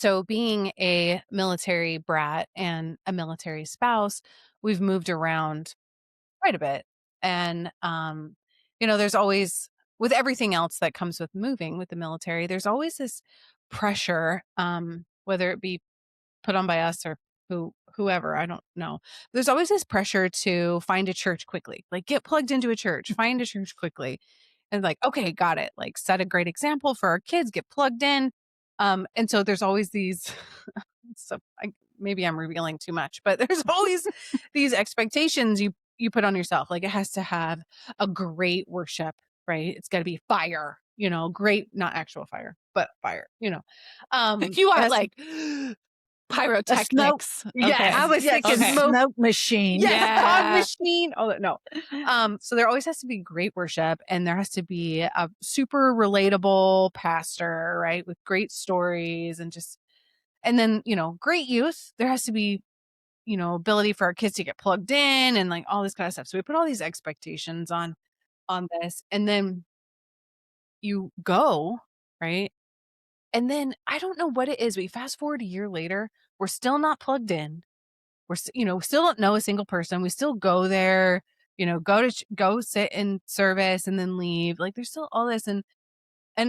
So being a military brat and a military spouse, we've moved around quite a bit. And there's always with everything else that comes with moving with the military, there's always this pressure, whether it be put on by us or whoever, I don't know. There's always this pressure to find a church quickly. Like get plugged into a church, find a church quickly. And like, okay, got it. Like set a great example for our kids, get plugged in. And so there's always these so maybe I'm revealing too much, but there's always these expectations you put on yourself. Like it has to have a great worship, right? It's got to be fire, great, not actual fire, but fire, You it are has to like A smoke. pyrotechnics. Yes. I was Yes, thinking Okay. smoke machine. yes, Yeah. fog machine. Oh no. So there always has to be great worship and there has to be a super relatable pastor, right? With great stories and then, great youth. There has to be, ability for our kids to get plugged in and like all this kind of stuff. So we put all these expectations on this and then you go, right? And then I don't know what it is. We fast forward a year later, we're still not plugged in. We still don't know a single person. We still go there, go sit in service and then leave. Like there's still all this. And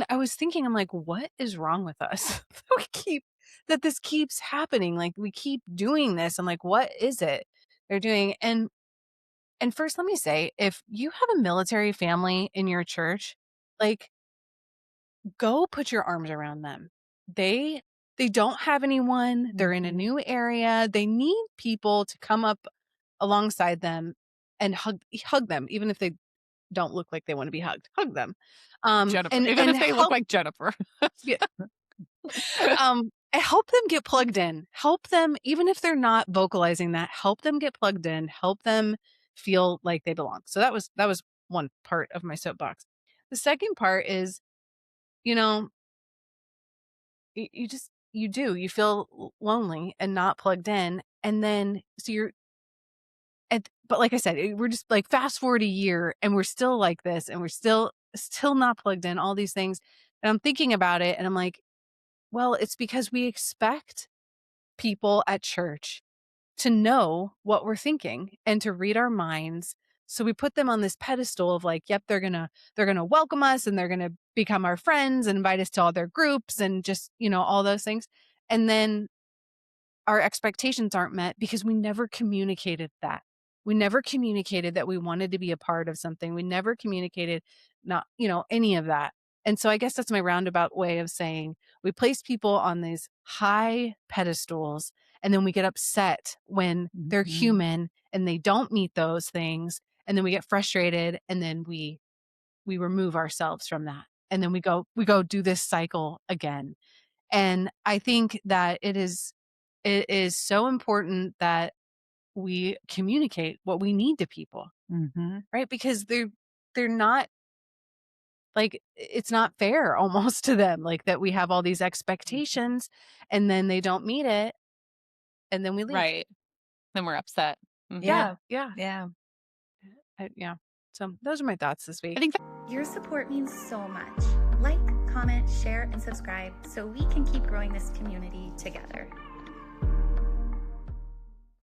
I was thinking, I'm like, what is wrong with us? That this keeps happening. Like we keep doing this. I'm like, what is it they're doing? And first, let me say, if you have a military family in your church, like go put your arms around them. They don't have anyone. They're in a new area. They need people to come up alongside them and hug them, even if they don't look like they want to be hugged. Hug them. Jennifer. And Even and if they look help like Jennifer. and help them get plugged in. Help them, even if they're not vocalizing that, help them get plugged in, help them feel like they belong. So that was one part of my soapbox. The second part is, you know, you feel lonely and not plugged in. And then, so but like I said, we're just like fast forward a year and we're still like this and we're still not plugged in, all these things. And I'm thinking about it and I'm like, well, it's because we expect people at church to know what we're thinking and to read our minds. So we put them on this pedestal of like, yep, they're gonna welcome us and they're gonna become our friends and invite us to all their groups and just, all those things. And then our expectations aren't met because we never communicated that. We never communicated that we wanted to be a part of something. We never communicated not, any of that. And so I guess that's my roundabout way of saying we place people on these high pedestals and then we get upset when they're human and they don't meet those things. And then we get frustrated and then we remove ourselves from that. And then we go do this cycle again. And I think that it is so important that we communicate what we need to people, right? Because they're not like, it's not fair almost to them, like that we have all these expectations and then they don't meet it and then we leave. Right. Then we're upset. Yeah. Yeah. Yeah. So those are my thoughts this week. I think Your support means so much. Like, comment, share, and subscribe so we can keep growing this community together.